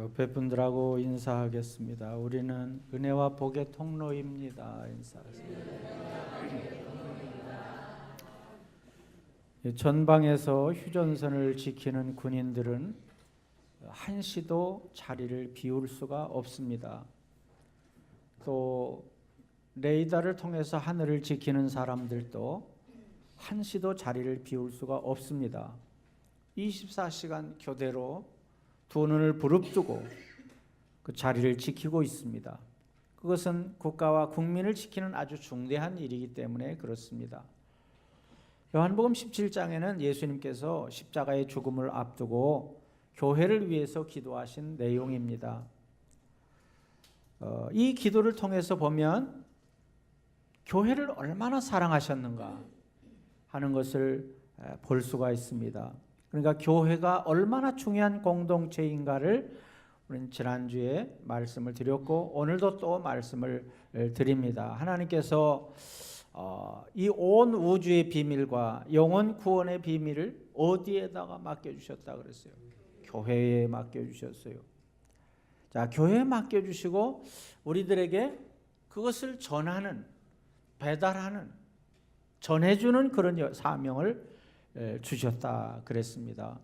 옆에 분들하고 인사하겠습니다. 우리는 은혜와 복의 통로입니다. 인사하세요. 전방에서 휴전선을 지키는 군인들은 한시도 자리를 비울 수가 없습니다. 또 레이더를 통해서 하늘을 지키는 사람들도 한시도 자리를 비울 수가 없습니다. 24시간 교대로 두 눈을 부릅뜨고 그 자리를 지키고 있습니다. 그것은 국가와 국민을 지키는 아주 중대한 일이기 때문에 그렇습니다. 요한복음 17장에는 예수님께서 십자가의 죽음을 앞두고 교회를 위해서 기도하신 내용입니다. 이 기도를 통해서 보면 교회를 얼마나 사랑하셨는가 하는 것을 볼 수가 있습니다. 그러니까 교회가 얼마나 중요한 공동체인가를 우리는 지난주에 말씀을 드렸고 오늘도 또 말씀을 드립니다. 하나님께서 이 온 우주의 비밀과 영혼 구원의 비밀을 어디에다가 맡겨주셨다 그랬어요? 교회에 맡겨주셨어요. 자, 교회에 맡겨주시고 우리들에게 그것을 전하는, 배달하는, 전해주는 그런 사명을 주셨다 그랬습니다.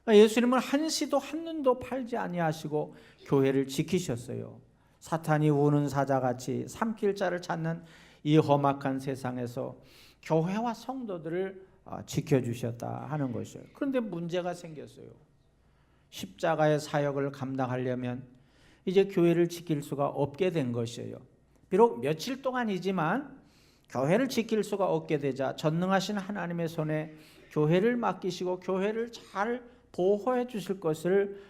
예수님은 한시도 한눈도 팔지 아니하시고 교회를 지키셨어요. 사탄이 우는 사자같이 삼킬 자를 찾는 이 험악한 세상에서 교회와 성도들을 지켜주셨다 하는 것이에요. 그런데 문제가 생겼어요. 십자가의 사역을 감당하려면 이제 교회를 지킬 수가 없게 된 것이에요. 비록 며칠 동안이지만 교회를 지킬 수가 없게 되자 전능하신 하나님의 손에 교회를 맡기시고 교회를 잘 보호해 주실 것을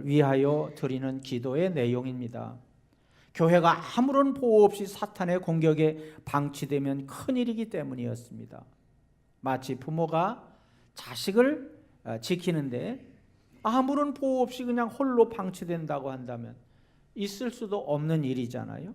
위하여 드리는 기도의 내용입니다. 교회가 아무런 보호 없이 사탄의 공격에 방치되면 큰일이기 때문이었습니다. 마치 부모가 자식을 지키는데 아무런 보호 없이 그냥 홀로 방치된다고 한다면 있을 수도 없는 일이잖아요.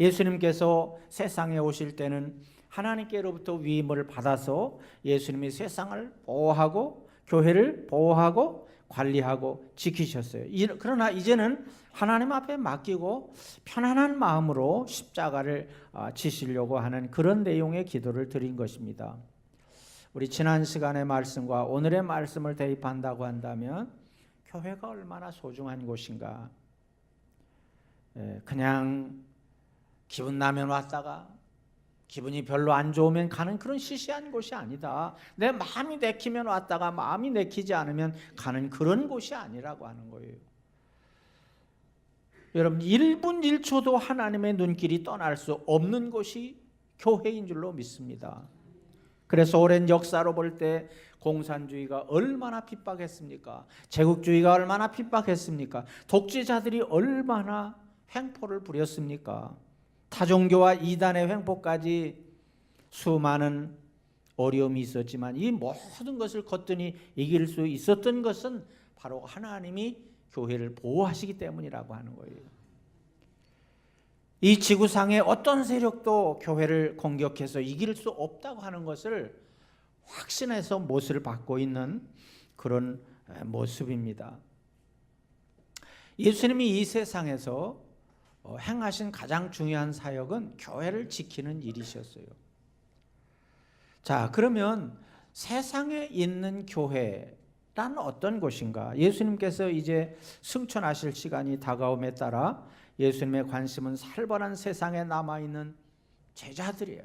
예수님께서 세상에 오실 때는 하나님께로부터 위임을 받아서 예수님이 세상을 보호하고 교회를 보호하고 관리하고 지키셨어요. 그러나 이제는 하나님 앞에 맡기고 편안한 마음으로 십자가를 지시려고 하는 그런 내용의 기도를 드린 것입니다. 우리 지난 시간의 말씀과 오늘의 말씀을 대입한다고 한다면 교회가 얼마나 소중한 곳인가. 그냥 기분 나면 왔다가 기분이 별로 안 좋으면 가는 그런 시시한 곳이 아니다. 내 마음이 내키면 왔다가 마음이 내키지 않으면 가는 그런 곳이 아니라고 하는 거예요. 여러분 1분 1초도 하나님의 눈길이 떠날 수 없는 곳이 교회인 줄로 믿습니다. 그래서 오랜 역사로 볼 때 공산주의가 얼마나 핍박했습니까? 제국주의가 얼마나 핍박했습니까? 독재자들이 얼마나 횡포를 부렸습니까? 타종교와 이단의 횡포까지 수많은 어려움이 있었지만 이 모든 것을 거뜬히 이길 수 있었던 것은 바로 하나님이 교회를 보호하시기 때문이라고 하는 거예요. 이 지구상의 어떤 세력도 교회를 공격해서 이길 수 없다고 하는 것을 확신해서 못을 받고 있는 그런 모습입니다. 예수님이 이 세상에서 행하신 가장 중요한 사역은 교회를 지키는 일이셨어요. 자, 그러면 세상에 있는 교회란 어떤 곳인가? 예수님께서 이제 승천하실 시간이 다가옴에 따라 예수님의 관심은 살벌한 세상에 남아있는 제자들이에요.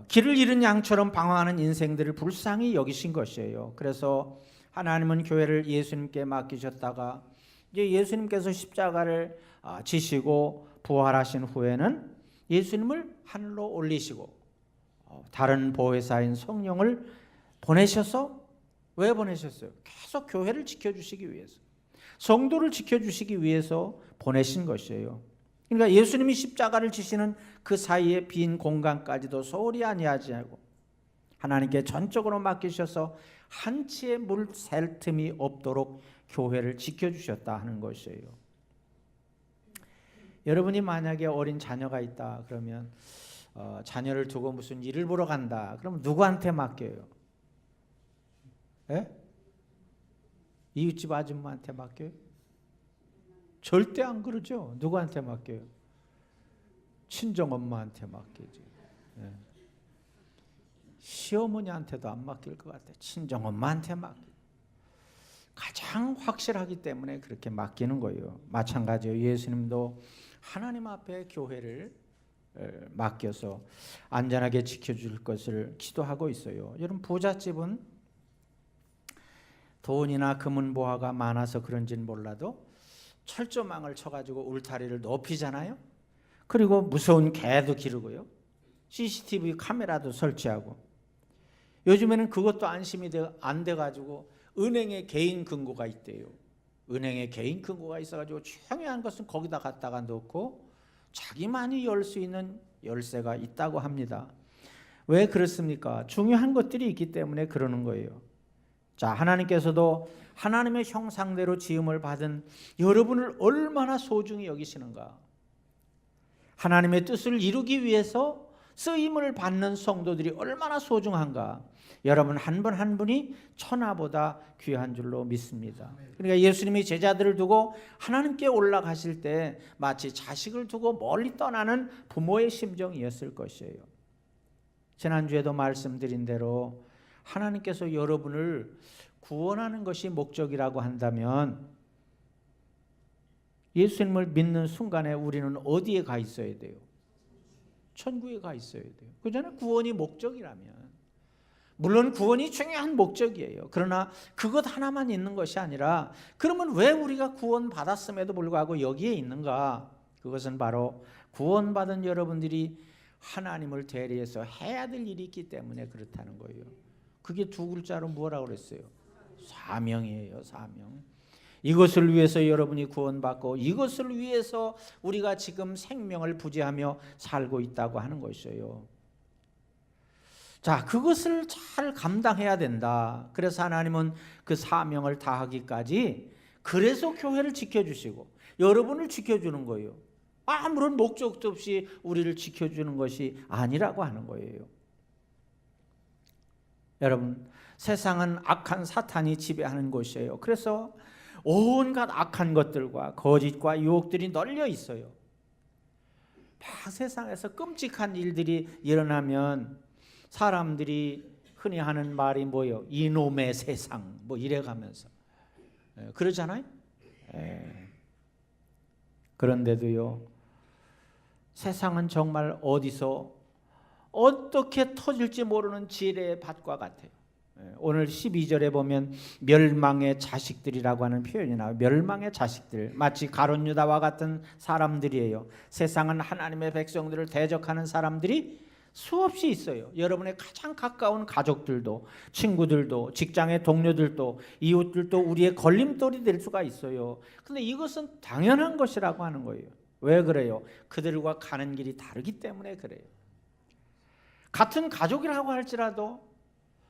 길을 잃은 양처럼 방황하는 인생들을 불쌍히 여기신 것이에요. 그래서 하나님은 교회를 예수님께 맡기셨다가 이제 예수님께서 십자가를 지시고 부활하신 후에는 예수님을 하늘로 올리시고 다른 보혜사인 성령을 보내셔서 왜 보내셨어요? 계속 교회를 지켜주시기 위해서, 성도를 지켜주시기 위해서 보내신 것이에요. 그러니까 예수님이 십자가를 지시는 그 사이에 빈 공간까지도 소홀히 아니하지 않고 하나님께 전적으로 맡기셔서 한치의 물 샐 틈이 없도록 교회를 지켜주셨다 하는 것이에요. 여러분이 만약에 어린 자녀가 있다 그러면 자녀를 두고 무슨 일을 보러 간다 그러면 누구한테 맡겨요? 예? 이웃집 아줌마한테 맡겨요? 절대 안 그러죠. 누구한테 맡겨요? 친정엄마한테 맡기지. 예. 시어머니한테도 안 맡길 것 같아요. 친정엄마한테 맡겨. 가장 확실하기 때문에 그렇게 맡기는 거예요. 마찬가지예요. 예수님도 하나님 앞에 교회를 맡겨서 안전하게 지켜줄 것을 기도하고 있어요. 여러분, 부잣집은 돈이나 금은보화가 많아서 그런지는 몰라도 철조망을 쳐가지고 울타리를 높이잖아요. 그리고 무서운 개도 기르고요. CCTV 카메라도 설치하고. 요즘에는 그것도 안심이 안 돼가지고 은행에 개인 금고가 있대요. 은행에 개인 금고가 있어가지고 중요한 것은 거기다 갖다가 놓고 자기만이 열 수 있는 열쇠가 있다고 합니다. 왜 그렇습니까? 중요한 것들이 있기 때문에 그러는 거예요. 자, 하나님께서도 하나님의 형상대로 지음을 받은 여러분을 얼마나 소중히 여기시는가. 하나님의 뜻을 이루기 위해서 쓰임을 받는 성도들이 얼마나 소중한가. 여러분 한 분 한 분이 천하보다 귀한 줄로 믿습니다. 그러니까 예수님이 제자들을 두고 하나님께 올라가실 때 마치 자식을 두고 멀리 떠나는 부모의 심정이었을 것이에요. 지난주에도 말씀드린 대로 하나님께서 여러분을 구원하는 것이 목적이라고 한다면 예수님을 믿는 순간에 우리는 어디에 가 있어야 돼요? 천국에 가 있어야 돼요. 그잖아요. 구원이 목적이라면. 물론 구원이 중요한 목적이에요. 그러나 그것 하나만 있는 것이 아니라 그러면 왜 우리가 구원받았음에도 불구하고 여기에 있는가? 그것은 바로 구원받은 여러분들이 하나님을 대리해서 해야 될 일이 있기 때문에 그렇다는 거예요. 그게 두 글자로 뭐라고 그랬어요? 사명이에요. 사명. 이것을 위해서 여러분이 구원받고 이것을 위해서 우리가 지금 생명을 부지하며 살고 있다고 하는 것이에요. 자, 그것을 잘 감당해야 된다. 그래서 하나님은 그 사명을 다하기까지 그래서 교회를 지켜주시고 여러분을 지켜주는 거예요. 아무런 목적도 없이 우리를 지켜주는 것이 아니라고 하는 거예요. 여러분, 세상은 악한 사탄이 지배하는 곳이에요. 그래서 온갖 악한 것들과 거짓과 유혹들이 널려 있어요. 막 세상에서 끔찍한 일들이 일어나면 사람들이 흔히 하는 말이 뭐예요? 이놈의 세상 뭐 이래가면서 그러잖아요. 그런데도요, 세상은 정말 어디서 어떻게 터질지 모르는 지뢰의 밭과 같아요. 오늘 12절에 보면 멸망의 자식들이라고 하는 표현이 나와요. 멸망의 자식들, 마치 가룟 유다와 같은 사람들이에요. 세상은 하나님의 백성들을 대적하는 사람들이 수없이 있어요. 여러분의 가장 가까운 가족들도, 친구들도, 직장의 동료들도, 이웃들도 우리의 걸림돌이 될 수가 있어요. 근데 이것은 당연한 것이라고 하는 거예요. 왜 그래요? 그들과 가는 길이 다르기 때문에 그래요. 같은 가족이라고 할지라도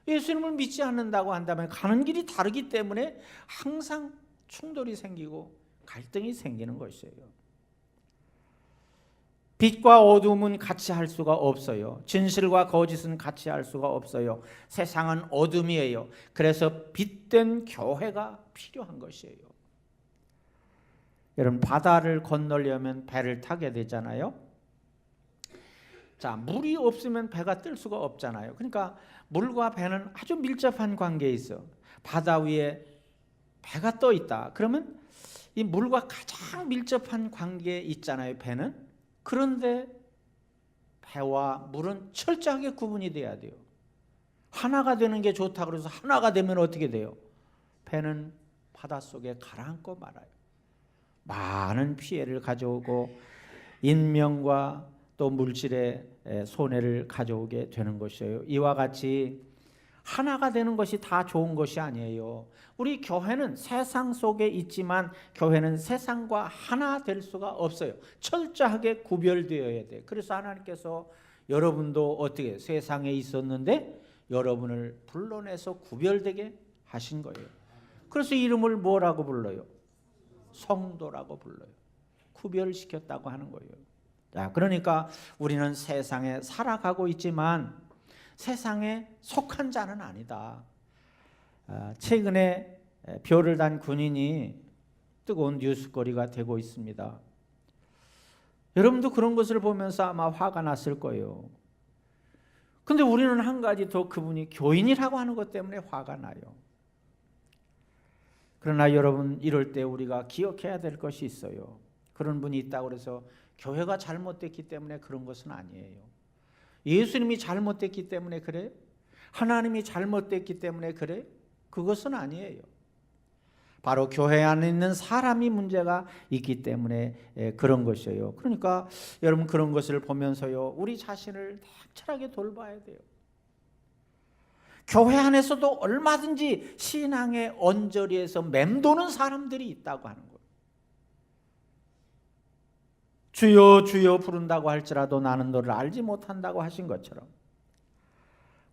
예수님을 믿지 않는다고 한다면 가는 길이 다르기 때문에 항상 충돌이 생기고 갈등이 생기는 것이에요. 빛과 어둠은 같이 할 수가 없어요. 진실과 거짓은 같이 할 수가 없어요. 세상은 어둠이에요. 그래서 빛된 교회가 필요한 것이에요. 여러분, 바다를 건너려면 배를 타게 되잖아요. 자, 물이 없으면 배가 뜰 수가 없잖아요. 그러니까 물과 배는 아주 밀접한 관계에 있어. 바다 위에 배가 떠 있다. 그러면 이 물과 가장 밀접한 관계에 있잖아요, 배는. 그런데 배와 물은 철저하게 구분이 돼야 돼요. 하나가 되는 게 좋다 그래서 하나가 되면 어떻게 돼요? 배는 바닷속에 가라앉고 말아요. 많은 피해를 가져오고 인명과 또 물질의 손해를 가져오게 되는 것이에요. 이와 같이 하나가 되는 것이 다 좋은 것이 아니에요. 우리 교회는 세상 속에 있지만 교회는 세상과 하나 될 수가 없어요. 철저하게 구별되어야 돼. 그래서 하나님께서 여러분도 어떻게 세상에 있었는데 여러분을 불러내서 구별되게 하신 거예요. 그래서 이름을 뭐라고 불러요? 성도라고 불러요. 구별시켰다고 하는 거예요. 자, 그러니까 우리는 세상에 살아가고 있지만 세상에 속한 자는 아니다. 최근에 표를 단 군인이 뜨거운 뉴스거리가 되고 있습니다. 여러분도 그런 것을 보면서 아마 화가 났을 거예요. 근데 우리는 한 가지 더, 그분이 교인이라고 하는 것 때문에 화가 나요. 그러나 여러분, 이럴 때 우리가 기억해야 될 것이 있어요. 그런 분이 있다고 해서 교회가 잘못됐기 때문에 그런 것은 아니에요. 예수님이 잘못됐기 때문에 그래? 하나님이 잘못됐기 때문에 그래? 그것은 아니에요. 바로 교회 안에 있는 사람이 문제가 있기 때문에 그런 것이에요. 그러니까 여러분, 그런 것을 보면서요, 우리 자신을 냉철하게 돌봐야 돼요. 교회 안에서도 얼마든지 신앙의 언저리에서 맴도는 사람들이 있다고 하는 거예요. 주여 주여 부른다고 할지라도 나는 너를 알지 못한다고 하신 것처럼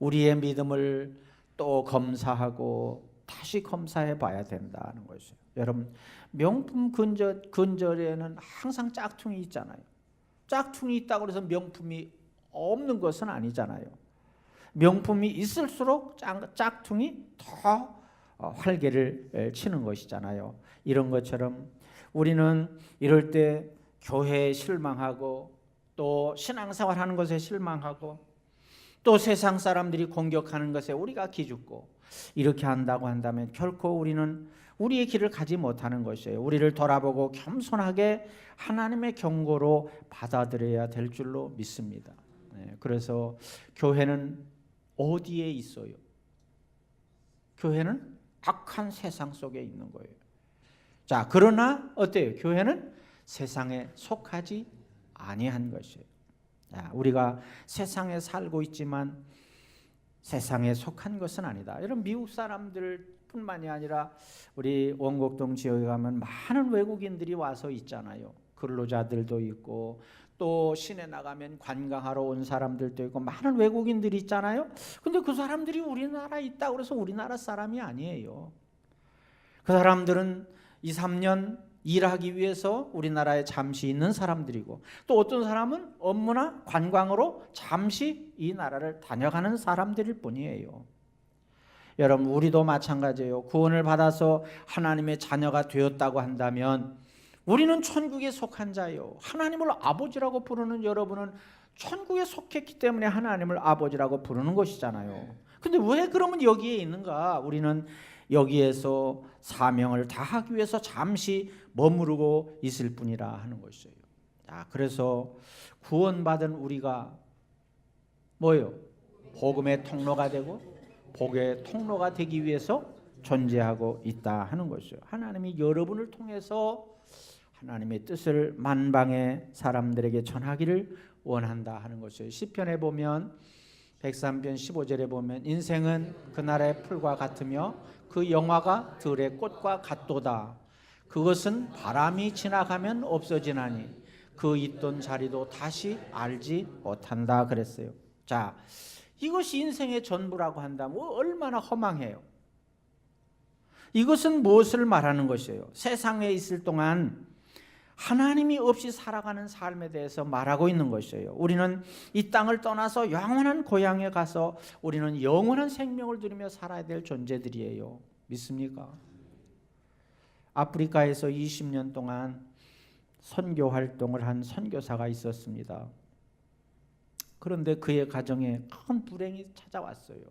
우리의 믿음을 또 검사하고 다시 검사해 봐야 된다는 것이에요. 여러분, 명품 근절에는 항상 짝퉁이 있잖아요. 짝퉁이 있다고 해서 명품이 없는 것은 아니잖아요. 명품이 있을수록 짝퉁이 더 활개를 치는 것이잖아요. 이런 것처럼 우리는 이럴 때 교회에 실망하고 또 신앙생활하는 것에 실망하고 또 세상 사람들이 공격하는 것에 우리가 기죽고 이렇게 한다고 한다면 결코 우리는 우리의 길을 가지 못하는 것이에요. 우리를 돌아보고 겸손하게 하나님의 경고로 받아들여야 될 줄로 믿습니다. 그래서 교회는 어디에 있어요? 교회는 악한 세상 속에 있는 거예요. 자, 그러나 어때요? 교회는 세상에 속하지 아니한 것이에요. 자, 우리가 세상에 살고 있지만 세상에 속한 것은 아니다. 여러분, 미국 사람들뿐만이 아니라 우리 원곡동 지역에 가면 많은 외국인들이 와서 있잖아요. 근로자들도 있고 또 시내 나가면 관광하러 온 사람들도 있고 많은 외국인들이 있잖아요. 근데 그 사람들이 우리나라에 있다고 그래서 우리나라 사람이 아니에요. 그 사람들은 2, 3년 일하기 위해서 우리나라에 잠시 있는 사람들이고 또 어떤 사람은 업무나 관광으로 잠시 이 나라를 다녀가는 사람들일 뿐이에요. 여러분, 우리도 마찬가지예요. 구원을 받아서 하나님의 자녀가 되었다고 한다면 우리는 천국에 속한 자예요. 하나님을 아버지라고 부르는 여러분은 천국에 속했기 때문에 하나님을 아버지라고 부르는 것이잖아요. 근데 왜 그러면 여기에 있는가? 우리는 여기에서 사명을 다하기 위해서 잠시 머무르고 있을 뿐이라 하는 것이에요. 자, 그래서 구원받은 우리가 뭐예요? 복음의 통로가 되고 복의 통로가 되기 위해서 존재하고 있다 하는 것이죠. 하나님이 여러분을 통해서 하나님의 뜻을 만방의 사람들에게 전하기를 원한다 하는 것이에요. 시편에 보면 103편 15절에 보면 인생은 그날의 풀과 같으며 그 영화가 들의 꽃과 같도다. 그것은 바람이 지나가면 없어지나니 그 있던 자리도 다시 알지 못한다 그랬어요. 자, 이것이 인생의 전부라고 한다면 얼마나 허망해요. 이것은 무엇을 말하는 것이에요? 세상에 있을 동안 하나님이 없이 살아가는 삶에 대해서 말하고 있는 것이에요. 우리는 이 땅을 떠나서 영원한 고향에 가서 우리는 영원한 생명을 누리며 살아야 될 존재들이에요. 믿습니까? 아프리카에서 20년 동안 선교 활동을 한 선교사가 있었습니다. 그런데 그의 가정에 큰 불행이 찾아왔어요.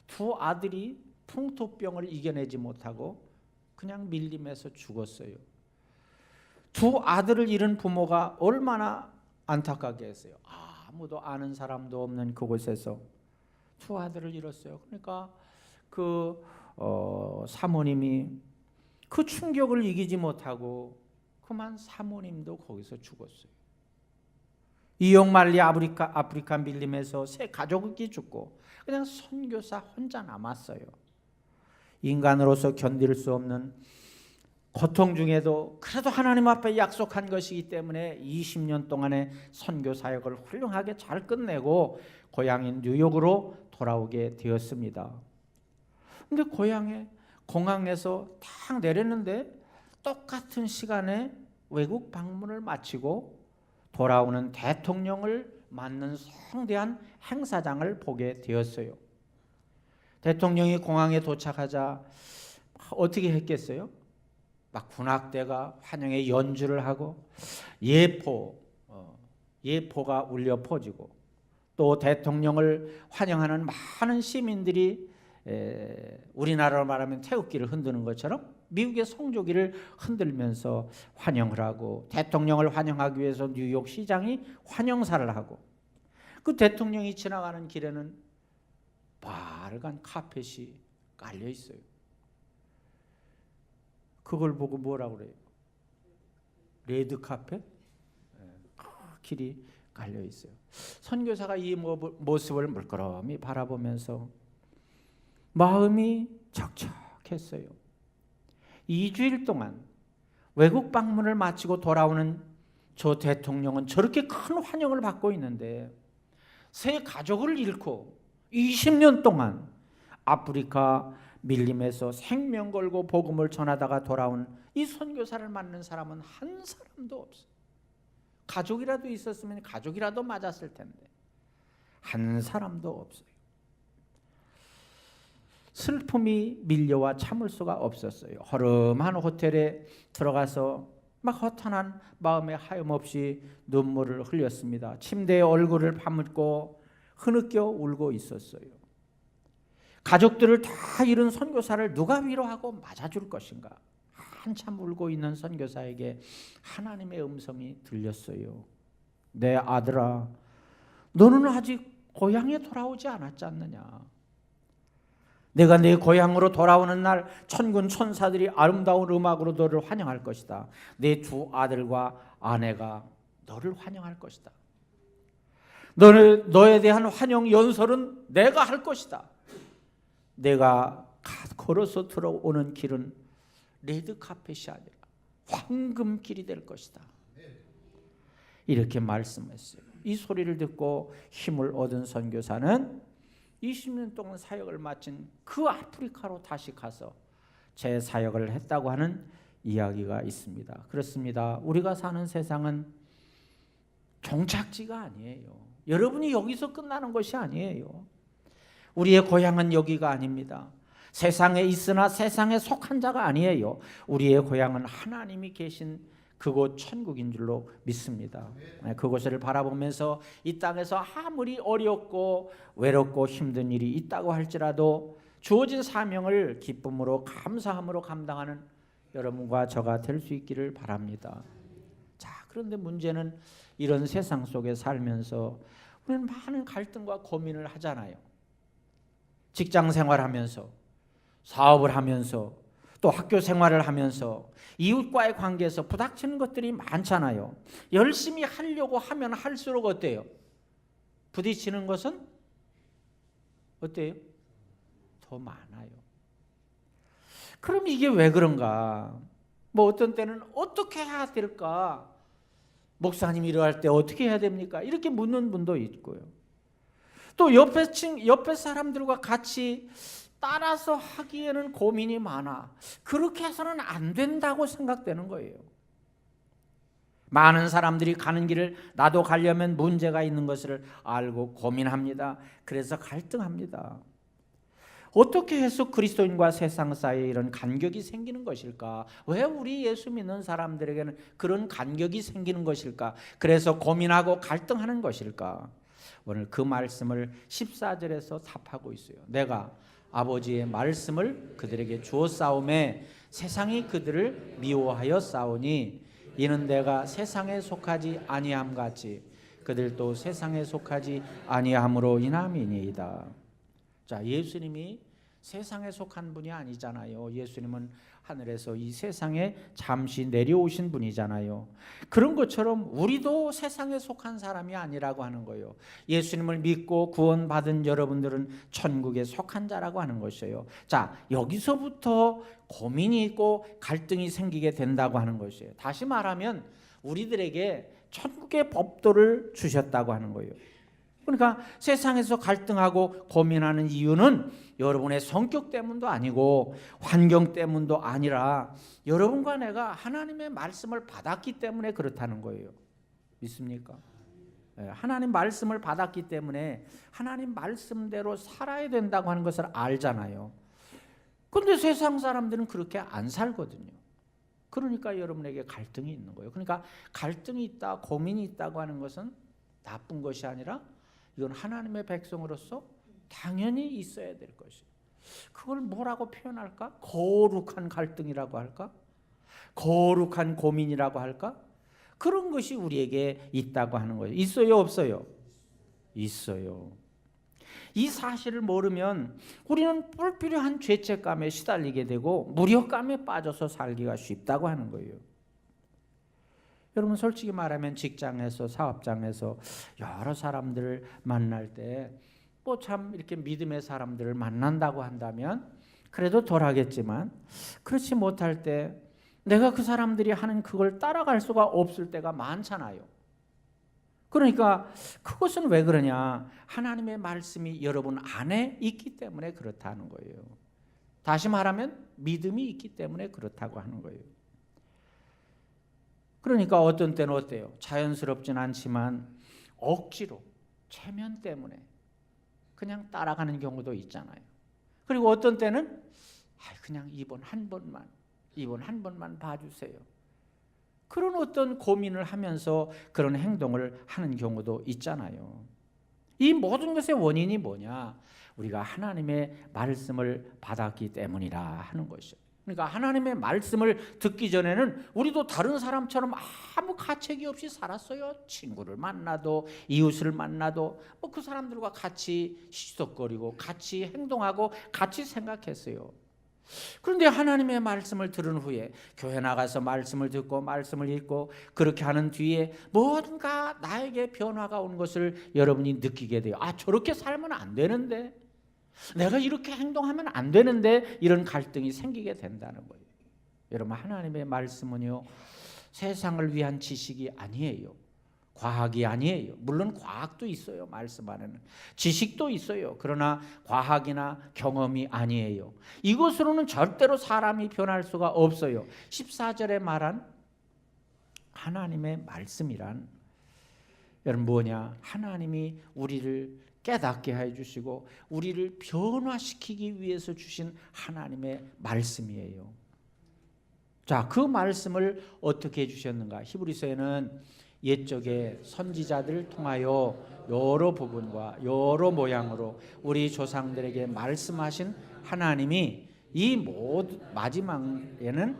두 아들이 풍토병을 이겨내지 못하고 그냥 밀림에서 죽었어요. 두 아들을 잃은 부모가 얼마나 안타깝게 했어요. 아무도 아는 사람도 없는 그곳에서 두 아들을 잃었어요. 그러니까 그 사모님이 그 충격을 이기지 못하고 그만 사모님도 거기서 죽었어요. 이용말리 아프리카 밀림에서 새 가족이 죽고 그냥 선교사 혼자 남았어요. 인간으로서 견딜 수 없는 고통 중에도 그래도 하나님 앞에 약속한 것이기 때문에 20년 동안의 선교 사역을 훌륭하게 잘 끝내고 고향인 뉴욕으로 돌아오게 되었습니다. 근데 고향에 공항에서 딱 내렸는데 똑같은 시간에 외국 방문을 마치고 돌아오는 대통령을 맞는 성대한 행사장을 보게 되었어요. 대통령이 공항에 도착하자 어떻게 했겠어요? 막 군악대가 환영의 연주를 하고 예포가 울려 퍼지고 또 대통령을 환영하는 많은 시민들이 우리나라로 말하면 태극기를 흔드는 것처럼 미국의 성조기를 흔들면서 환영을 하고 대통령을 환영하기 위해서 뉴욕 시장이 환영사를 하고 그 대통령이 지나가는 길에는 빨간 카펫이 깔려 있어요. 그걸 보고 뭐라고 그래요? 레드 카펫? 길이 깔려 있어요. 선교사가 이 모습을 물끄러미 바라보면서 마음이 적적했어요. 2주일 동안 외국 방문을 마치고 돌아오는 저 대통령은 저렇게 큰 환영을 받고 있는데 새 가족을 잃고 20년 동안 아프리카 밀림에서 생명 걸고 복음을 전하다가 돌아온 이 선교사를 만난 사람은 한 사람도 없어요. 가족이라도 있었으면 가족이라도 맞았을 텐데 한 사람도 없어요. 슬픔이 밀려와 참을 수가 없었어요. 허름한 호텔에 들어가서 막 허탄한 마음에 하염없이 눈물을 흘렸습니다. 침대에 얼굴을 파묻고 흐느껴 울고 있었어요. 가족들을 다 잃은 선교사를 누가 위로하고 맞아줄 것인가? 한참 울고 있는 선교사에게 하나님의 음성이 들렸어요. 내 아들아, 너는 아직 고향에 돌아오지 않았지 않느냐? 내가 내 고향으로 돌아오는 날 천군 천사들이 아름다운 음악으로 너를 환영할 것이다. 내 두 아들과 아내가 너를 환영할 것이다. 너에 대한 환영 연설은 내가 할 것이다. 내가 걸어서 들어오는 길은 레드 카펫이 아니라 황금길이 될 것이다. 이렇게 말씀했어요. 이 소리를 듣고 힘을 얻은 선교사는 20년 동안 사역을 마친 그 아프리카로 다시 가서 제 사역을 했다고 하는 이야기가 있습니다. 그렇습니다. 우리가 사는 세상은 종착지가 아니에요. 여러분이 여기서 끝나는 것이 아니에요. 우리의 고향은 여기가 아닙니다. 세상에 있으나 세상에 속한 자가 아니에요. 우리의 고향은 하나님이 계신 그곳 천국인 줄로 믿습니다. 그곳을 바라보면서 이 땅에서 아무리 어렵고 외롭고 힘든 일이 있다고 할지라도 주어진 사명을 기쁨으로 감사함으로 감당하는 여러분과 저가 될 수 있기를 바랍니다. 자, 그런데 문제는 이런 세상 속에 살면서 우리는 많은 갈등과 고민을 하잖아요. 직장 생활하면서, 사업을 하면서, 또 학교 생활을 하면서 이웃과의 관계에서 부닥치는 것들이 많잖아요. 열심히 하려고 하면 할수록 어때요? 부딪히는 것은 어때요? 더 많아요. 그럼 이게 왜 그런가? 뭐 어떤 때는 어떻게 해야 될까? 목사님이 이러할 때 어떻게 해야 됩니까? 이렇게 묻는 분도 있고요. 또 옆에 사람들과 같이 따라서 하기에는 고민이 많아. 그렇게 해서는 안 된다고 생각되는 거예요. 많은 사람들이 가는 길을 나도 가려면 문제가 있는 것을 알고 고민합니다. 그래서 갈등합니다. 어떻게 해서 그리스도인과 세상 사이에 이런 간격이 생기는 것일까? 왜 우리 예수 믿는 사람들에게는 그런 간격이 생기는 것일까? 그래서 고민하고 갈등하는 것일까? 오늘 그 말씀을 14절에서 답하고 있어요. 내가 아버지의 말씀을 그들에게 주었사오매 세상이 그들을 미워하여 싸우니 이는 내가 세상에 속하지 아니함 같이 그들도 세상에 속하지 아니함으로 인함이니이다. 자, 예수님이 세상에 속한 분이 아니잖아요. 예수님은 하늘에서 이 세상에 잠시 내려오신 분이잖아요. 그런 것처럼 우리도 세상에 속한 사람이 아니라고 하는 거예요. 예수님을 믿고 구원받은 여러분들은 천국에 속한 자라고 하는 것이에요. 자, 여기서부터 고민이 있고 갈등이 생기게 된다고 하는 것이에요. 다시 말하면 우리들에게 천국의 법도를 주셨다고 하는 거예요. 그러니까 세상에서 갈등하고 고민하는 이유는 여러분의 성격 때문도 아니고 환경 때문도 아니라 여러분과 내가 하나님의 말씀을 받았기 때문에 그렇다는 거예요. 믿습니까? 하나님 말씀을 받았기 때문에 하나님 말씀대로 살아야 된다고 하는 것을 알잖아요. 근데 세상 사람들은 그렇게 안 살거든요. 그러니까 여러분에게 갈등이 있는 거예요. 그러니까 갈등이 있다, 고민이 있다고 하는 것은 나쁜 것이 아니라 이건 하나님의 백성으로서 당연히 있어야 될 것이에요. 그걸 뭐라고 표현할까? 거룩한 갈등이라고 할까? 거룩한 고민이라고 할까? 그런 것이 우리에게 있다고 하는 거예요. 있어요, 없어요? 있어요. 이 사실을 모르면 우리는 불필요한 죄책감에 시달리게 되고 무력감에 빠져서 살기가 쉽다고 하는 거예요. 여러분 솔직히 말하면 직장에서 사업장에서 여러 사람들을 만날 때 뭐 참 이렇게 믿음의 사람들을 만난다고 한다면 그래도 덜하겠지만 그렇지 못할 때 내가 그 사람들이 하는 그걸 따라갈 수가 없을 때가 많잖아요. 그러니까 그것은 왜 그러냐? 하나님의 말씀이 여러분 안에 있기 때문에 그렇다는 거예요. 다시 말하면 믿음이 있기 때문에 그렇다고 하는 거예요. 그러니까 어떤 때는 어때요? 자연스럽진 않지만 억지로 체면 때문에 그냥 따라가는 경우도 있잖아요. 그리고 어떤 때는 그냥 이번 한 번만 봐주세요. 그런 어떤 고민을 하면서 그런 행동을 하는 경우도 있잖아요. 이 모든 것의 원인이 뭐냐? 우리가 하나님의 말씀을 받았기 때문이라 하는 것이죠. 그러니까 하나님의 말씀을 듣기 전에는 우리도 다른 사람처럼 아무 가책이 없이 살았어요. 친구를 만나도 이웃을 만나도 뭐 그 사람들과 같이 시석거리고 같이 행동하고 같이 생각했어요. 그런데 하나님의 말씀을 들은 후에 교회 나가서 말씀을 듣고 말씀을 읽고 그렇게 하는 뒤에 뭔가 나에게 변화가 온 것을 여러분이 느끼게 돼요. 저렇게 살면 안 되는데, 내가 이렇게 행동하면 안 되는데, 이런 갈등이 생기게 된다는 거예요. 여러분 하나님의 말씀은요 세상을 위한 지식이 아니에요. 과학이 아니에요. 물론 과학도 있어요. 말씀 안에는 지식도 있어요. 그러나 과학이나 경험이 아니에요. 이것으로는 절대로 사람이 변할 수가 없어요. 14절에 말한 하나님의 말씀이란 여러분 뭐냐? 하나님이 우리를 깨닫게 해주시고 우리를 변화시키기 위해서 주신 하나님의 말씀이에요. 자, 그 말씀을 어떻게 해주셨는가? 히브리서에는 옛적에 선지자들을 통하여 여러 부분과 여러 모양으로 우리 조상들에게 말씀하신 하나님이 이 모든 마지막에는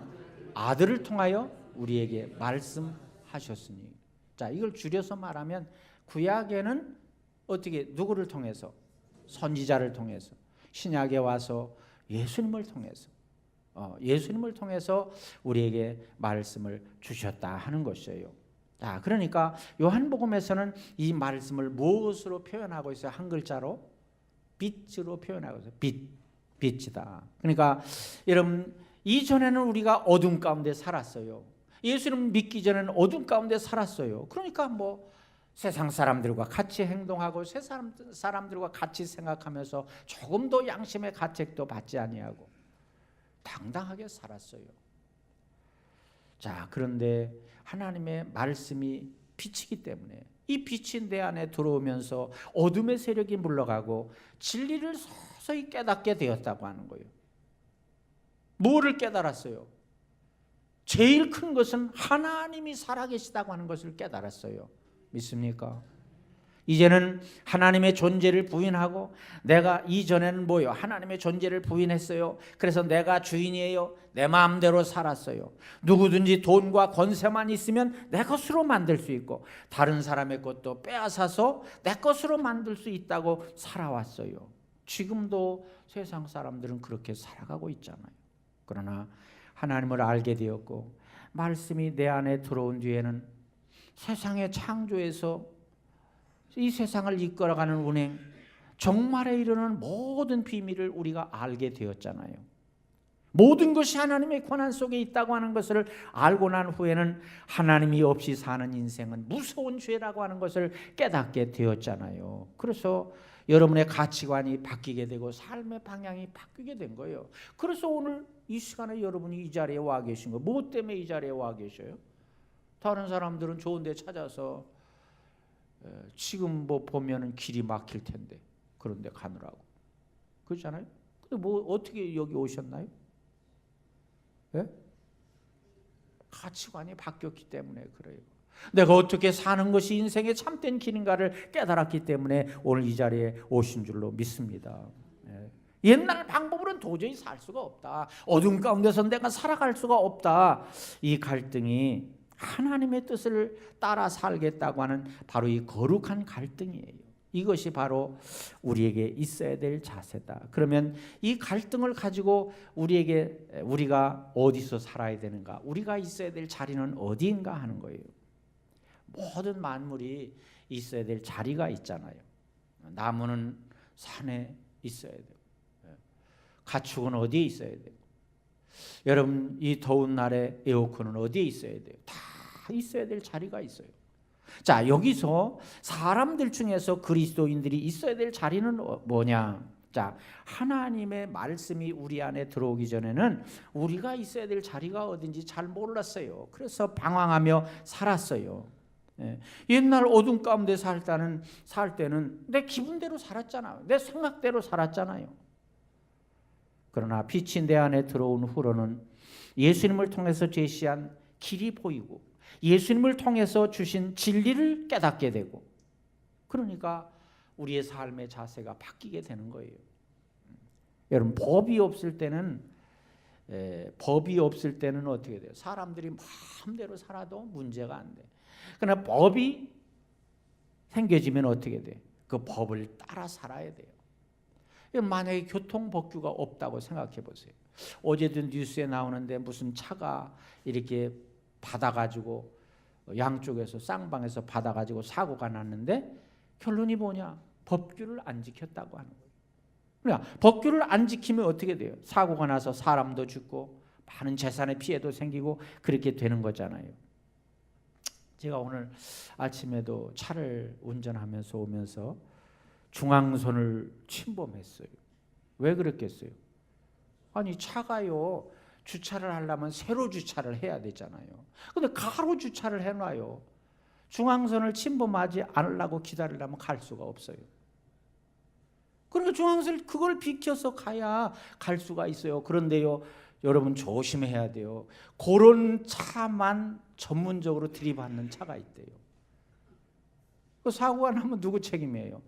아들을 통하여 우리에게 말씀하셨으니. 자, 이걸 줄여서 말하면 구약에는 어떻게 누구를 통해서? 선지자를 통해서. 신약에 와서 예수님을 통해서 우리에게 말씀을 주셨다 하는 것이에요. 자, 그러니까 요한복음에서는 이 말씀을 무엇으로 표현하고 있어요? 한 글자로 빛으로 표현하고 있어요. 빛이다. 그러니까 여러분 이전에는 우리가 어둠 가운데 살았어요. 예수님 믿기 전에는 어둠 가운데 살았어요. 그러니까 뭐 세상 사람들과 같이 행동하고 세상 사람들과 같이 생각하면서 조금도 양심의 가책도 받지 아니하고 당당하게 살았어요. 자, 그런데 하나님의 말씀이 빛이기 때문에 이 빛이 내 안에 들어오면서 어둠의 세력이 물러가고 진리를 서서히 깨닫게 되었다고 하는 거예요. 뭐를 깨달았어요? 제일 큰 것은 하나님이 살아계시다고 하는 것을 깨달았어요. 믿습니까? 이제는 하나님의 존재를 부인하고 내가 이전에는 뭐요? 하나님의 존재를 부인했어요. 그래서 내가 주인이에요. 내 마음대로 살았어요. 누구든지 돈과 권세만 있으면 내 것으로 만들 수 있고 다른 사람의 것도 빼앗아서 내 것으로 만들 수 있다고 살아왔어요. 지금도 세상 사람들은 그렇게 살아가고 있잖아요. 그러나 하나님을 알게 되었고 말씀이 내 안에 들어온 뒤에는 세상의 창조에서 이 세상을 이끌어가는 운행, 종말에 이르는 모든 비밀을 우리가 알게 되었잖아요. 모든 것이 하나님의 권한 속에 있다고 하는 것을 알고 난 후에는 하나님이 없이 사는 인생은 무서운 죄라고 하는 것을 깨닫게 되었잖아요. 그래서 여러분의 가치관이 바뀌게 되고 삶의 방향이 바뀌게 된 거예요. 그래서 오늘 이 시간에 여러분이 이 자리에 와 계신 거예요. 뭐 때문에 이 자리에 와 계셔요? 다른 사람들은 좋은 데 찾아서 지금 뭐 보면은 길이 막힐 텐데 그런 데 가느라고 그렇잖아요. 뭐 어떻게 여기 오셨나요? 예? 가치관이 바뀌었기 때문에 그래요. 내가 어떻게 사는 것이 인생의 참된 길인가를 깨달았기 때문에 오늘 이 자리에 오신 줄로 믿습니다. 예. 옛날 방법으로는 도저히 살 수가 없다. 어둠 가운데서 내가 살아갈 수가 없다. 이 갈등이 하나님의 뜻을 따라 살겠다고 하는 바로 이 거룩한 갈등이에요. 이것이 바로 우리에게 있어야 될 자세다. 그러면 이 갈등을 가지고 우리가 어디서 살아야 되는가? 우리가 있어야 될 자리는 어디인가 하는 거예요. 모든 만물이 있어야 될 자리가 있잖아요. 나무는 산에 있어야 되고, 가축은 어디에 있어야 되고, 여러분 이 더운 날에 에어컨은 어디에 있어야 돼요? 다 있어야 될 자리가 있어요. 자, 여기서 사람들 중에서 그리스도인들이 있어야 될 자리는 뭐냐? 자, 하나님의 말씀이 우리 안에 들어오기 전에는 우리가 있어야 될 자리가 어딘지 잘 몰랐어요. 그래서 방황하며 살았어요. 예. 옛날 어둠 가운데 살 때는 내 기분대로 살았잖아요. 내 생각대로 살았잖아요. 그러나 빛이 내 안에 들어온 후로는 예수님을 통해서 제시한 길이 보이고 예수님을 통해서 주신 진리를 깨닫게 되고, 그러니까 우리의 삶의 자세가 바뀌게 되는 거예요. 여러분, 법이 없을 때는 어떻게 돼요? 사람들이 마음대로 살아도 문제가 안 돼. 그러나 법이 생겨지면 어떻게 돼? 그 법을 따라 살아야 돼요. 만약에 교통법규가 없다고 생각해 보세요. 어제도 뉴스에 나오는데 무슨 차가 이렇게 받아가지고 양쪽에서 쌍방에서 받아가지고 사고가 났는데 결론이 뭐냐? 법규를 안 지켰다고 하는 거예요. 그러니까 법규를 안 지키면 어떻게 돼요? 사고가 나서 사람도 죽고 많은 재산의 피해도 생기고 그렇게 되는 거잖아요. 제가 오늘 아침에도 차를 운전하면서 오면서 중앙선을 침범했어요. 왜 그랬겠어요? 아니, 차가요, 주차를 하려면 세로 주차를 해야 되잖아요. 근데 가로 주차를 해놔요. 중앙선을 침범하지 않으려고 기다리려면 갈 수가 없어요. 그러니까 중앙선을 그걸 비켜서 가야 갈 수가 있어요. 그런데요, 여러분 조심해야 돼요. 그런 차만 전문적으로 들이받는 차가 있대요. 그 사고가 나면 누구 책임이에요?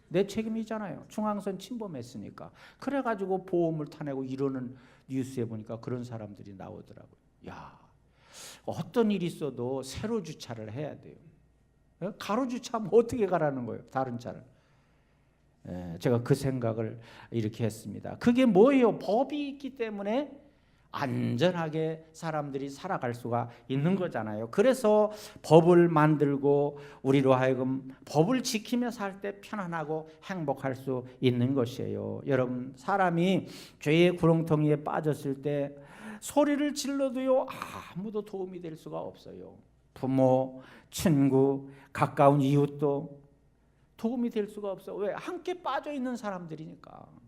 내 책임이잖아요. 중앙선 침범했으니까. 그래가지고 보험을 타내고 이러는 뉴스에 보니까 그런 사람들이 나오더라고요. 야, 어떤 일이 있어도 세로 주차를 해야 돼요. 가로 주차하면 어떻게 가라는 거예요? 다른 차를. 제가 그 생각을 이렇게 했습니다. 그게 뭐예요? 법이 있기 때문에 안전하게 사람들이 살아갈 수가 있는 거잖아요. 그래서 법을 만들고 우리로 하여금 법을 지키며 살 때 편안하고 행복할 수 있는 것이에요. 여러분, 사람이 죄의 구렁텅이에 빠졌을 때 소리를 질러도요, 아무도 도움이 될 수가 없어요. 부모, 친구, 가까운 이웃도 도움이 될 수가 없어. 왜? 함께 빠져 있는 사람들이니까.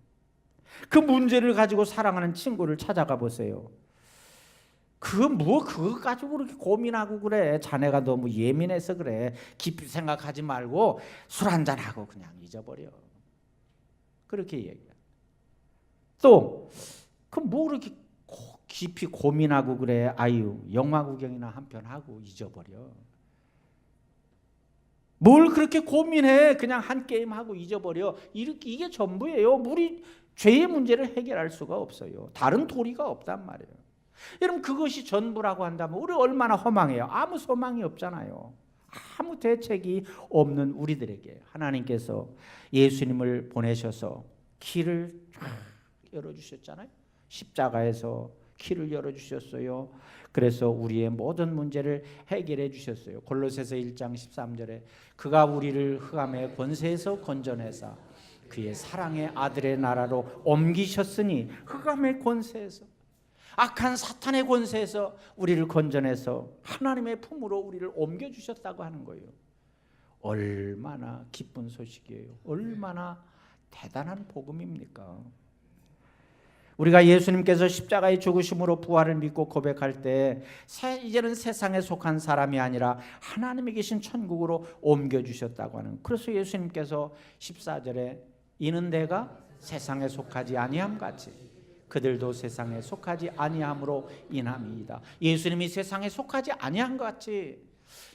그 문제를 가지고 사랑하는 친구를 찾아가 보세요. 그거 가지고 그렇게 고민하고 그래. 자네가 너무 예민해서 그래. 깊이 생각하지 말고 술 한잔하고 그냥 잊어버려. 그렇게 얘기해. 또, 그렇게 깊이 고민하고 그래. 아유, 영화 구경이나 한편 하고 잊어버려. 뭘 그렇게 고민해. 그냥 한 게임 하고 잊어버려. 이게 전부예요. 우리 죄의 문제를 해결할 수가 없어요. 다른 도리가 없단 말이에요. 여러분, 그것이 전부라고 한다면 우리 얼마나 허망해요. 아무 소망이 없잖아요. 아무 대책이 없는 우리들에게 하나님께서 예수님을 보내셔서 길을 열어주셨잖아요. 십자가에서 길을 열어주셨어요. 그래서 우리의 모든 문제를 해결해 주셨어요. 골로새서 1장 13절에 그가 우리를 흑암의 권세에서 건져내사 그의 사랑의 아들의 나라로 옮기셨으니, 흑암의 권세에서, 악한 사탄의 권세에서 우리를 건져내서 하나님의 품으로 우리를 옮겨주셨다고 하는 거예요. 얼마나 기쁜 소식이에요. 얼마나 대단한 복음입니까? 우리가 예수님께서 십자가의 죽으심으로 부활을 믿고 고백할 때 이제는 세상에 속한 사람이 아니라 하나님이 계신 천국으로 옮겨주셨다고 하는, 그래서 예수님께서 14절에 이는 내가 세상에 속하지 아니함 같이 그들도 세상에 속하지 아니함으로 인함이다. 예수님이 세상에 속하지 아니함 같이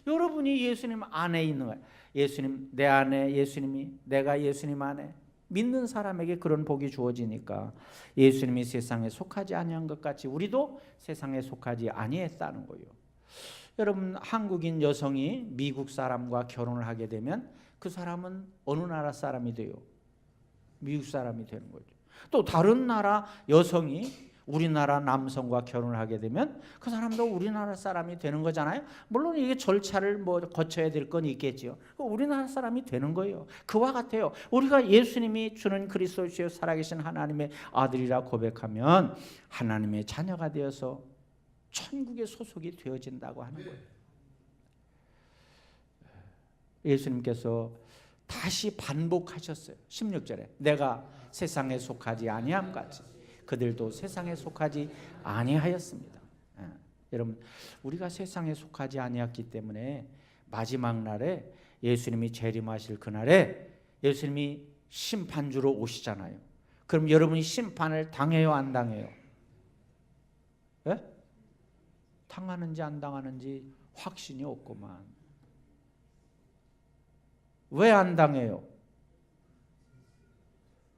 여러분이 예수님 안에 있는 거예요. 예수님 내 안에, 예수님이 내가 예수님 안에 믿는 사람에게 그런 복이 주어지니까 예수님이 세상에 속하지 아니한 것 같이 우리도 세상에 속하지 아니했다는 거예요. 여러분, 한국인 여성이 미국 사람과 결혼을 하게 되면 그 사람은 어느 나라 사람이 돼요? 미국 사람이 되는 거죠. 또 다른 나라 여성이 우리나라 남성과 결혼을 하게 되면 그 사람도 우리나라 사람이 되는 거잖아요. 물론 이게 절차를 뭐 거쳐야 될 건 있겠지요. 우리나라 사람이 되는 거예요. 그와 같아요. 우리가 예수님이 주는 그리스도시요 살아계신 하나님의 아들이라 고백하면 하나님의 자녀가 되어서 천국의 소속이 되어진다고 하는 거예요. 예수님께서 다시 반복하셨어요. 16절에 내가 세상에 속하지 아니함 같이 그들도 세상에 속하지 아니하였습니다. 여러분, 우리가 세상에 속하지 아니했기 때문에 마지막 날에 예수님이 재림하실 그날에 예수님이 심판주로 오시잖아요. 그럼 여러분이 심판을 당해요, 안 당해요? 예? 당하는지 안 당하는지 확신이 없구만. 왜 안 당해요?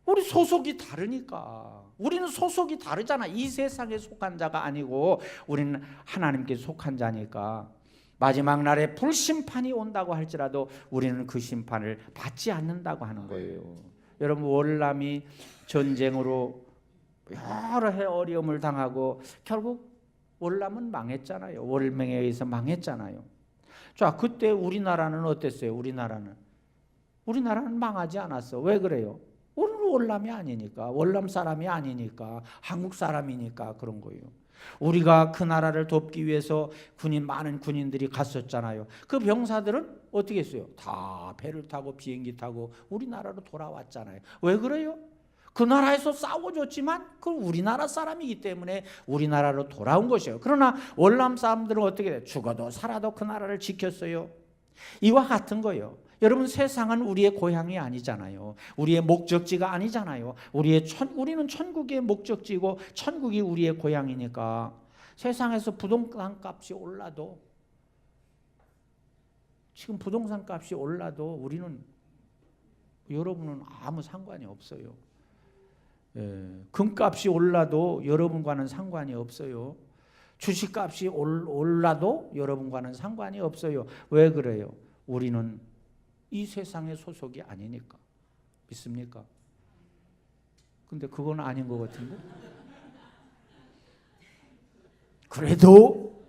우리 소속이 다르니까. 우리는 소속이 다르잖아. 이 세상에 속한 자가 아니고 우리는 하나님께 속한 자니까 마지막 날에 불심판이 온다고 할지라도 우리는 그 심판을 받지 않는다고 하는 거예요. 여러분, 월남이 전쟁으로 여러 해 어려움을 당하고 결국 월남은 망했잖아요. 월맹에 의해서 망했잖아요. 자, 그때 우리나라는 어땠어요? 우리나라는 망하지 않았어. 왜 그래요? 우리는 월남이 아니니까, 월남 사람이 아니니까, 한국 사람이니까 그런 거예요. 우리가 그 나라를 돕기 위해서 많은 군인들이 갔었잖아요. 그 병사들은 어떻게 했어요? 다 배를 타고 비행기 타고 우리나라로 돌아왔잖아요. 왜 그래요? 그 나라에서 싸워줬지만 그 우리나라 사람이기 때문에 우리나라로 돌아온 것이에요. 그러나 월남 사람들은 어떻게 돼요? 죽어도 살아도 그 나라를 지켰어요. 이와 같은 거예요. 여러분, 세상은 우리의 고향이 아니잖아요. 우리의 목적지가 아니잖아요. 우리는 천국의 목적지고 천국이 우리의 고향이니까 세상에서 부동산 값이 올라도 지금 부동산 값이 올라도 여러분은 아무 상관이 없어요. 금값이 올라도 여러분과는 상관이 없어요. 주식값이 올라도 여러분과는 상관이 없어요. 왜 그래요? 우리는 이 세상의 소속이 아니니까. 믿습니까? 근데 그건 아닌 것 같은데? 그래도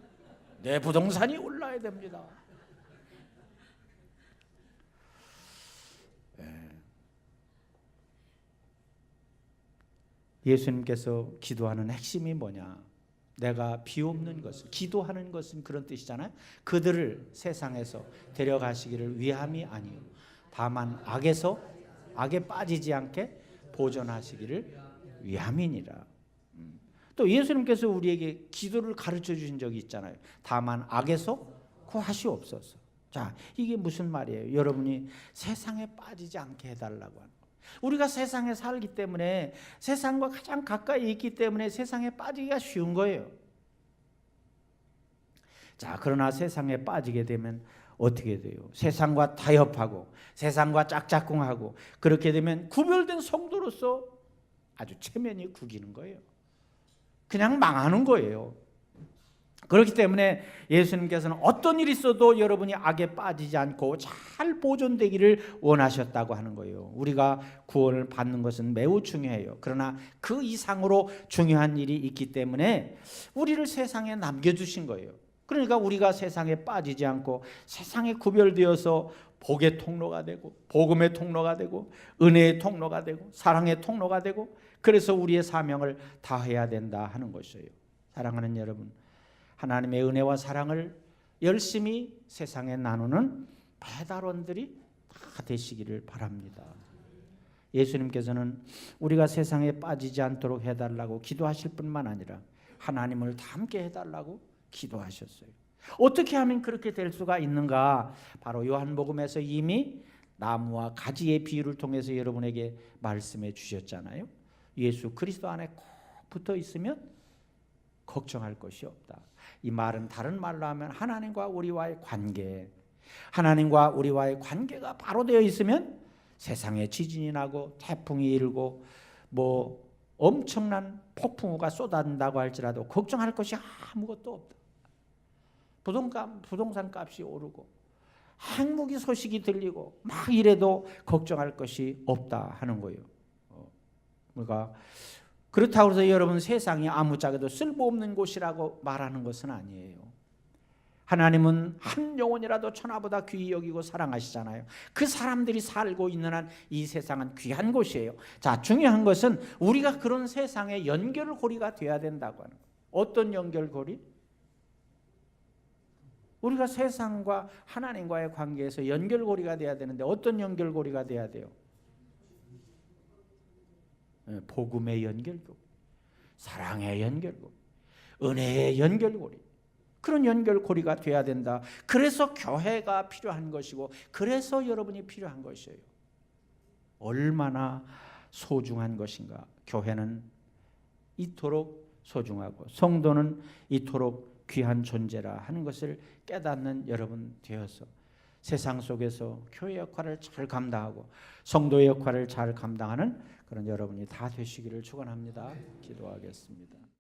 내 부동산이 올라야 됩니다. 예수님께서 기도하는 핵심이 뭐냐? 내가 비옵는 것을, 기도하는 것은 그런 뜻이잖아요. 그들을 세상에서 데려가시기를 위함이 아니요 다만 악에 빠지지 않게 보존하시기를 위함이니라. 또 예수님께서 우리에게 기도를 가르쳐 주신 적이 있잖아요. 다만 악에서 구하시옵소서. 자, 이게 무슨 말이에요? 여러분이 세상에 빠지지 않게 해달라고 하는. 우리가 세상에 살기 때문에 세상과 가장 가까이 있기 때문에 세상에 빠지기가 쉬운 거예요. 자, 그러나 세상에 빠지게 되면 어떻게 돼요? 세상과 타협하고 세상과 짝짝꿍하고 그렇게 되면 구별된 성도로서 아주 체면이 구기는 거예요. 그냥 망하는 거예요. 그렇기 때문에 예수님께서는 어떤 일이 있어도 여러분이 악에 빠지지 않고 잘 보존되기를 원하셨다고 하는 거예요. 우리가 구원을 받는 것은 매우 중요해요. 그러나 그 이상으로 중요한 일이 있기 때문에 우리를 세상에 남겨주신 거예요. 그러니까 우리가 세상에 빠지지 않고 세상에 구별되어서 복의 통로가 되고 복음의 통로가 되고 은혜의 통로가 되고 사랑의 통로가 되고 그래서 우리의 사명을 다해야 된다 하는 것이에요. 사랑하는 여러분, 하나님의 은혜와 사랑을 열심히 세상에 나누는 배달원들이 다 되시기를 바랍니다. 예수님께서는 우리가 세상에 빠지지 않도록 해달라고 기도하실 뿐만 아니라 하나님을 닮게 해달라고 기도하셨어요. 어떻게 하면 그렇게 될 수가 있는가? 바로 요한복음에서 이미 나무와 가지의 비유를 통해서 여러분에게 말씀해 주셨잖아요. 예수 그리스도 안에 꼭 붙어 있으면 걱정할 것이 없다. 이 말은 다른 말로 하면 하나님과 우리와의 관계, 하나님과 우리와의 관계가 바로 되어 있으면 세상에 지진이 나고 태풍이 일고 뭐 엄청난 폭풍우가 쏟아진다고 할지라도 걱정할 것이 아무것도 없다. 부동산 값이 오르고 핵무기 소식이 들리고 막 이래도 걱정할 것이 없다 하는 거예요. 그러니까 그렇다고 해서 여러분 세상이 아무짝에도 쓸모없는 곳이라고 말하는 것은 아니에요. 하나님은 한 영혼이라도 천하보다 귀히 여기고 사랑하시잖아요. 그 사람들이 살고 있는 한 이 세상은 귀한 곳이에요. 자, 중요한 것은 우리가 그런 세상의 연결고리가 돼야 된다고 하는 거예요. 어떤 연결고리? 우리가 세상과 하나님과의 관계에서 연결고리가 돼야 되는데 어떤 연결고리가 돼야 돼요? 복음의 연결고리, 사랑의 연결고리, 은혜의 연결고리, 그런 연결고리가 돼야 된다. 그래서 교회가 필요한 것이고 그래서 여러분이 필요한 것이에요. 얼마나 소중한 것인가. 교회는 이토록 소중하고 성도는 이토록 귀한 존재라 하는 것을 깨닫는 여러분 되어서 세상 속에서 교회 역할을 잘 감당하고 성도의 역할을 잘 감당하는 그런 여러분이 다 되시기를 축원합니다. 기도하겠습니다.